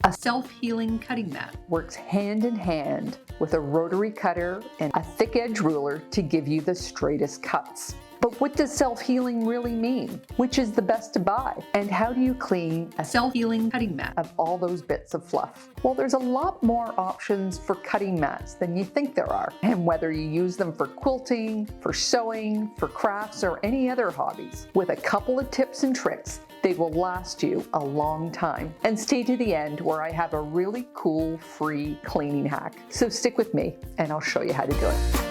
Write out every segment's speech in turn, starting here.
A self-healing cutting mat works hand in hand with a rotary cutter and a thick edge ruler to give you the straightest cuts. But what does self-healing really mean? Which is the best to buy? And how do you clean a self-healing cutting mat of all those bits of fluff? Well, there's a lot more options for cutting mats than you think there are. And whether you use them for quilting, for sewing, for crafts, or any other hobbies, with a couple of tips and tricks, they will last you a long time. And stay to the end where I have a really cool free cleaning hack. So stick with me and I'll show you how to do it.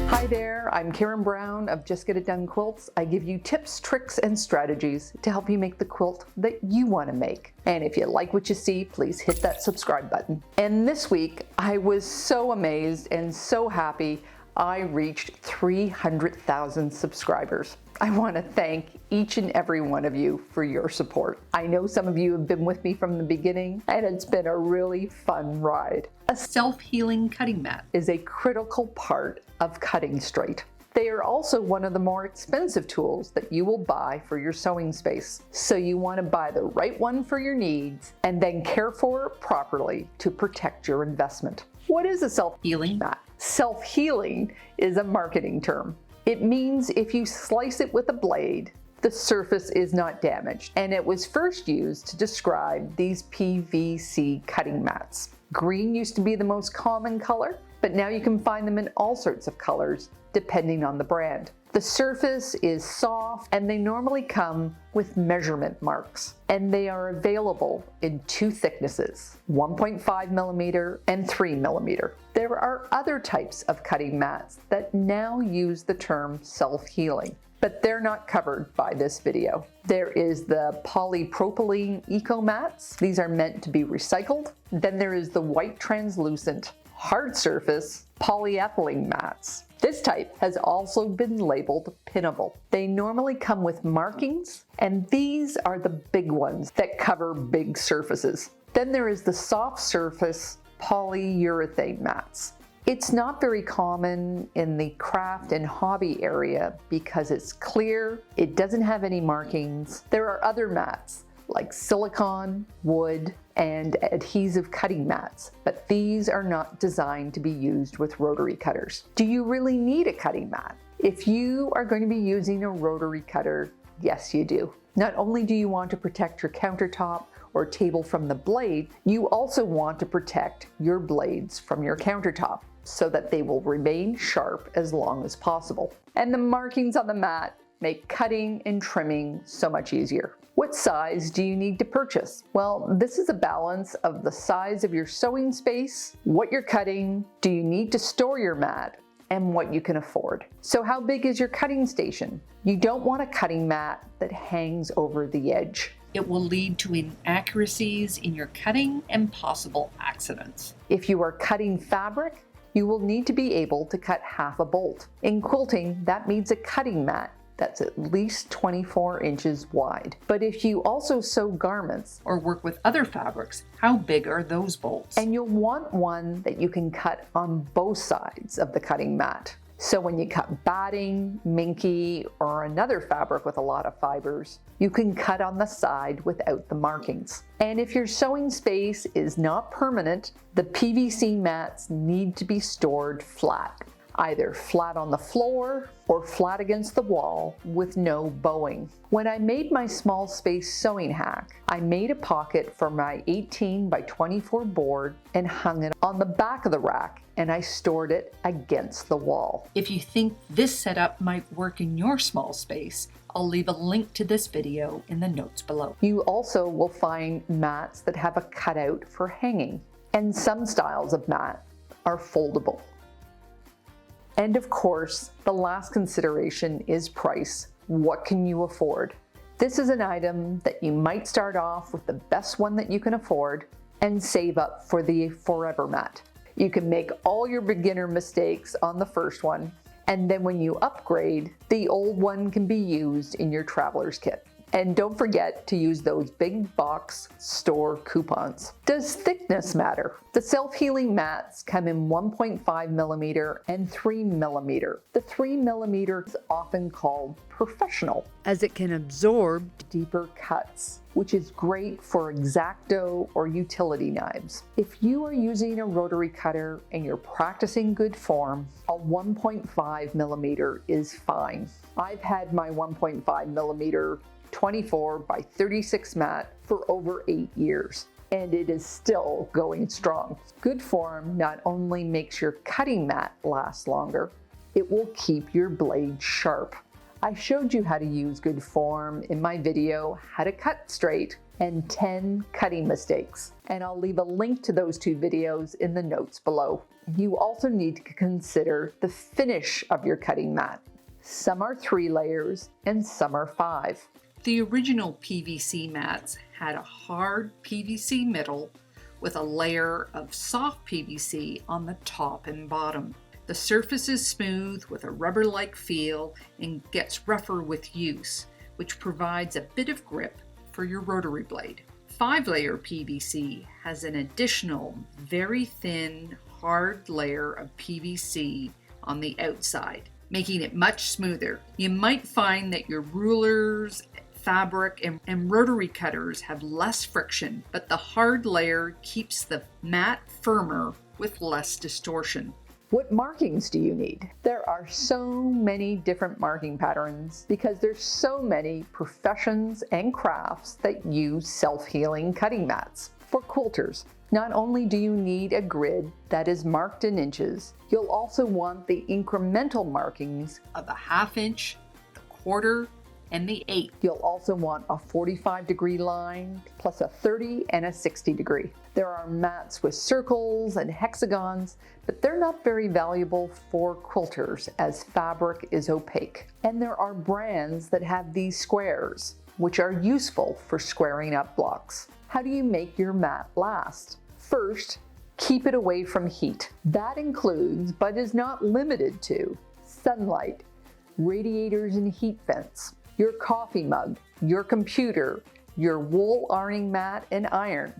Hi there, I'm Karen Brown of Just Get It Done Quilts. I give you tips, tricks, and strategies to help you make the quilt that you want to make. And if you like what you see, please hit that subscribe button. And this week, I was so amazed and so happy I reached 300,000 subscribers. I want to thank each and every one of you for your support. I know some of you have been with me from the beginning, and it's been a really fun ride. A self-healing cutting mat is a critical part of cutting straight. They are also one of the more expensive tools that you will buy for your sewing space. So you want to buy the right one for your needs and then care for it properly to protect your investment. What is a self-healing mat? Self-healing is a marketing term. It means if you slice it with a blade, the surface is not damaged. And it was first used to describe these PVC cutting mats. Green used to be the most common color, but now you can find them in all sorts of colors depending on the brand. The surface is soft and they normally come with measurement marks, and they are available in two thicknesses, 1.5 millimeter and 3 millimeter. There are other types of cutting mats that now use the term self-healing, but they're not covered by this video. There is the polypropylene eco mats. These are meant to be recycled. Then there is the white translucent hard surface polyethylene mats. This type has also been labeled pinnable. They normally come with markings, and these are the big ones that cover big surfaces. Then there is the soft surface polyurethane mats. It's not very common in the craft and hobby area because it's clear, it doesn't have any markings. There are other mats like silicone, wood, and adhesive cutting mats, but these are not designed to be used with rotary cutters. Do you really need a cutting mat? If you are going to be using a rotary cutter, yes you do. Not only do you want to protect your countertop or table from the blade, you also want to protect your blades from your countertop so that they will remain sharp as long as possible. And the markings on the mat make cutting and trimming so much easier. What size do you need to purchase? Well, this is a balance of the size of your sewing space, what you're cutting, do you need to store your mat, and what you can afford. So how big is your cutting station? You don't want a cutting mat that hangs over the edge. It will lead to inaccuracies in your cutting and possible accidents. If you are cutting fabric, you will need to be able to cut half a bolt. In quilting, that means a cutting mat that's at least 24 inches wide. But if you also sew garments or work with other fabrics, how big are those bolts? And you'll want one that you can cut on both sides of the cutting mat. So when you cut batting, minky, or another fabric with a lot of fibers, you can cut on the side without the markings. And if your sewing space is not permanent, the PVC mats need to be stored flat. Either flat on the floor or flat against the wall with no bowing. When I made my small space sewing hack, I made a pocket for my 18 by 24 board and hung it on the back of the rack, and I stored it against the wall. If you think this setup might work in your small space, I'll leave a link to this video in the notes below. You also will find mats that have a cutout for hanging, and some styles of mat are foldable. And of course, the last consideration is price. What can you afford? This is an item that you might start off with the best one that you can afford and save up for the forever mat. You can make all your beginner mistakes on the first one, and then when you upgrade, the old one can be used in your traveler's kit. And don't forget to use those big box store coupons. Does thickness matter? The self-healing mats come in 1.5 millimeter and 3 millimeter. The 3 millimeter is often called professional, as it can absorb deeper cuts, which is great for X-Acto or utility knives. If you are using a rotary cutter and you're practicing good form, a 1.5 millimeter is fine. I've had my 1.5 millimeter 24 by 36 mat for over 8 years, and it is still going strong. Good form not only makes your cutting mat last longer, it will keep your blade sharp. I showed you how to use good form in my video, How to Cut Straight and 10 Cutting Mistakes, and I'll leave a link to those 2 videos in the notes below. You also need to consider the finish of your cutting mat. Some are 3 layers and some are 5. The original PVC mats had a hard PVC middle with a layer of soft PVC on the top and bottom. The surface is smooth with a rubber-like feel and gets rougher with use, which provides a bit of grip for your rotary blade. 5-layer PVC has an additional very thin, hard layer of PVC on the outside, making it much smoother. You might find that your rulers, fabric, and rotary cutters have less friction, but the hard layer keeps the mat firmer with less distortion. What markings do you need? There are so many different marking patterns because there's so many professions and crafts that use self-healing cutting mats. For quilters, not only do you need a grid that is marked in inches, you'll also want the incremental markings of a 1/2 inch, the 1/4, and the 1/8. You'll also want a 45-degree line, plus a 30 and a 60-degree. There are mats with circles and hexagons, but they're not very valuable for quilters as fabric is opaque. And there are brands that have these squares, which are useful for squaring up blocks. How do you make your mat last? First, keep it away from heat. That includes, but is not limited to, sunlight, radiators and heat vents, your coffee mug, your computer, your wool ironing mat and iron,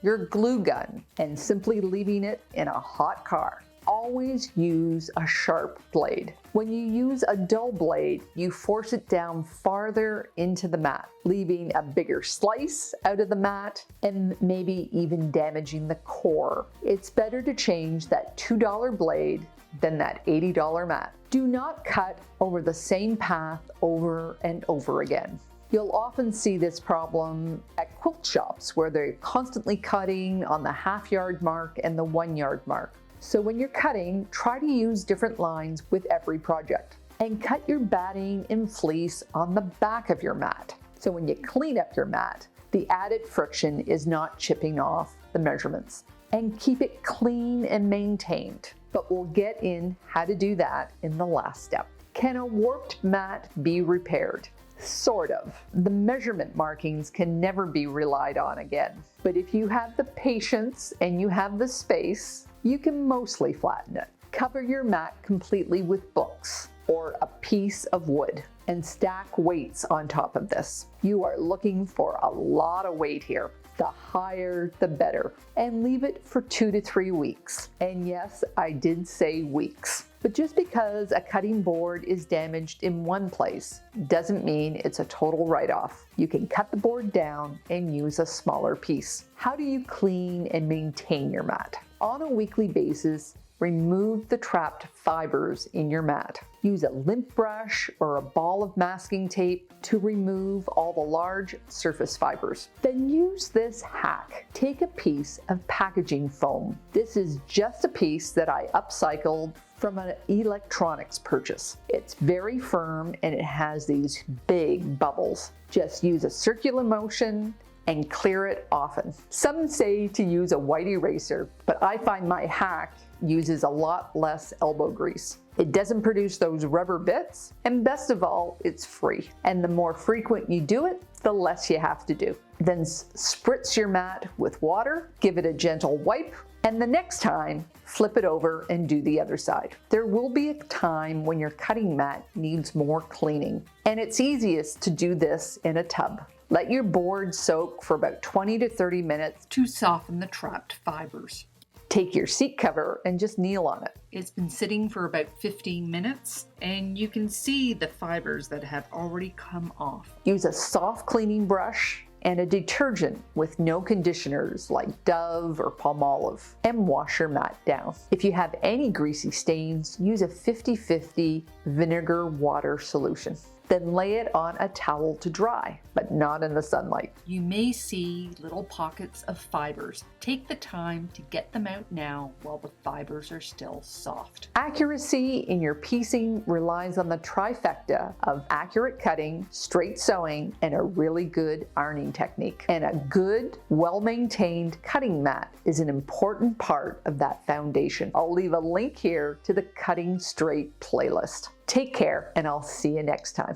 your glue gun, and simply leaving it in a hot car. Always use a sharp blade. When you use a dull blade, you force it down farther into the mat, leaving a bigger slice out of the mat and maybe even damaging the core. It's better to change that $2 blade than that $80 mat. Do not cut over the same path over and over again. You'll often see this problem at quilt shops where they're constantly cutting on the 1/2 yard mark and the 1 yard mark. So when you're cutting, try to use different lines with every project. And cut your batting and fleece on the back of your mat. So when you clean up your mat, the added friction is not chipping off the measurements. And keep it clean and maintained. But we'll get in how to do that in the last step. Can a warped mat be repaired? Sort of. The measurement markings can never be relied on again. But if you have the patience and you have the space, you can mostly flatten it. Cover your mat completely with books or a piece of wood and stack weights on top of this. You are looking for a lot of weight here. The higher, the better. And leave it for 2 to 3 weeks. And yes, I did say weeks. But just because a cutting board is damaged in one place doesn't mean it's a total write-off. You can cut the board down and use a smaller piece. How do you clean and maintain your mat? On a weekly basis, remove the trapped fibers in your mat. Use a lint brush or a ball of masking tape to remove all the large surface fibers. Then use this hack. Take a piece of packaging foam. This is just a piece that I upcycled from an electronics purchase. It's very firm and it has these big bubbles. Just use a circular motion and clear it often. Some say to use a white eraser, but I find my hack uses a lot less elbow grease. It doesn't produce those rubber bits, and best of all, it's free. And the more frequent you do it, the less you have to do. Then spritz your mat with water, give it a gentle wipe, And the next time, flip it over and do the other side. There will be a time when your cutting mat needs more cleaning, and it's easiest to do this in a tub. Let your board soak for about 20 to 30 minutes to soften the trapped fibers. Take your seat cover and just kneel on it. It's been sitting for about 15 minutes, and you can see the fibers that have already come off. Use a soft cleaning brush and a detergent with no conditioners like Dove or Palmolive, and wash your mat down. If you have any greasy stains, use a 50-50 vinegar water solution. Then lay it on a towel to dry, but not in the sunlight. You may see little pockets of fibers. Take the time to get them out now while the fibers are still soft. Accuracy in your piecing relies on the trifecta of accurate cutting, straight sewing, and a really good ironing technique. And a good, well-maintained cutting mat is an important part of that foundation. I'll leave a link here to the Cutting Straight playlist. Take care, and I'll see you next time.